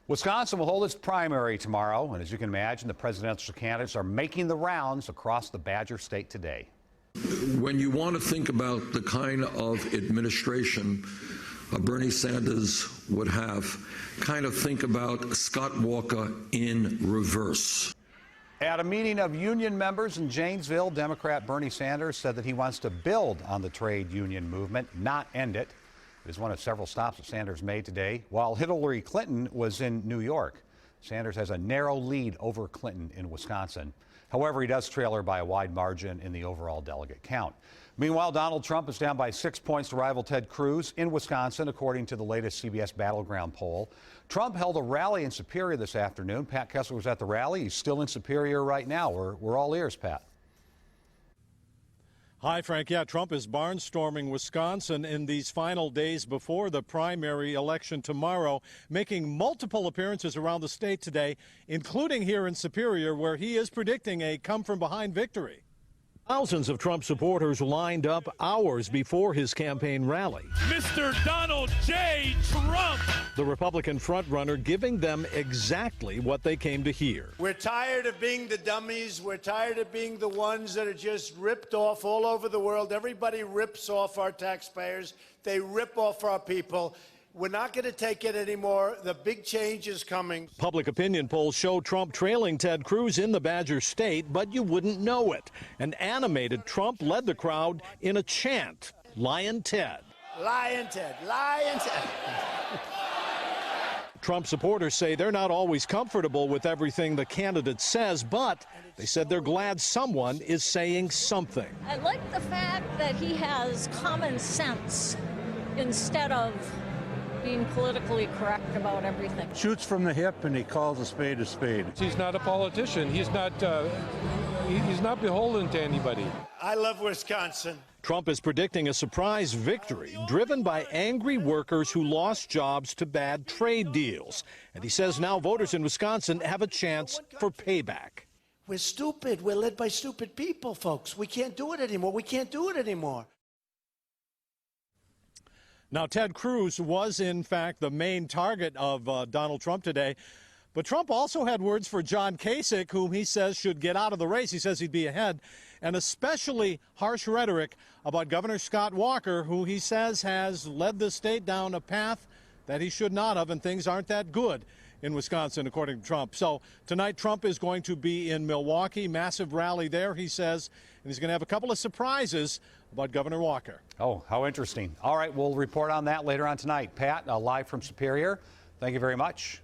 Wisconsin will hold its primary tomorrow, and as you can imagine, the presidential candidates are making the rounds across the Badger State today. When you want to think about the kind of administration Bernie Sanders would have, kind of think about Scott Walker in reverse. At a meeting of union members in Janesville, Democrat Bernie Sanders said that he wants to build on the trade union movement, not end it. It is one of several stops that Sanders made today while Hillary Clinton was in New York. Sanders has a narrow lead over Clinton in Wisconsin. However, he does trail her by a wide margin in the overall delegate count. Meanwhile, Donald Trump is down by 6 points to rival Ted Cruz in Wisconsin, according to the latest CBS Battleground poll. Trump held a rally in Superior this afternoon. Pat Kessler was at the rally. He's still in Superior right now. We're all ears, Pat. Hi, Frank. Yeah, Trump is barnstorming Wisconsin in these final days before the primary election tomorrow, making multiple appearances around the state today, including here in Superior, where he is predicting a come-from-behind victory. Thousands of Trump supporters lined up hours before his campaign rally. Mr. Donald J. Trump! The Republican frontrunner giving them exactly what they came to hear. We're tired of being the dummies. We're tired of being the ones that are just ripped off all over the world. Everybody rips off our taxpayers. They rip off our people. We're not going to take it anymore. The big change is coming. Public opinion polls show Trump trailing Ted Cruz in the Badger State, but you wouldn't know it. An animated Trump led the crowd in a chant, Lion Ted. Lion Ted, Lion Ted. Trump supporters say they're not always comfortable with everything the candidate says, but they said they're glad someone is saying something. I like the fact that he has common sense instead of being politically correct about everything. Shoots from the hip and he calls a spade a spade. He's not a politician. He's not beholden to anybody. I love Wisconsin. Trump is predicting a surprise victory driven by angry workers who lost jobs to bad trade deals. And he says now voters in Wisconsin have a chance for payback. We're stupid. We're led by stupid people, folks. We can't do it anymore. We can't do it anymore. Now, Ted Cruz was, in fact, the main target of Donald Trump today. But Trump also had words for John Kasich, whom he says should get out of the race. He says he'd be ahead. And especially harsh rhetoric about Governor Scott Walker, who he says has led the state down a path that he should not have, and things aren't that good in Wisconsin, according to Trump. So tonight, Trump is going to be in Milwaukee, massive rally there, he says, and he's going to have a couple of surprises about Governor Walker. Oh, how interesting. All right, we'll report on that later on tonight. Pat, live from Superior, thank you very much.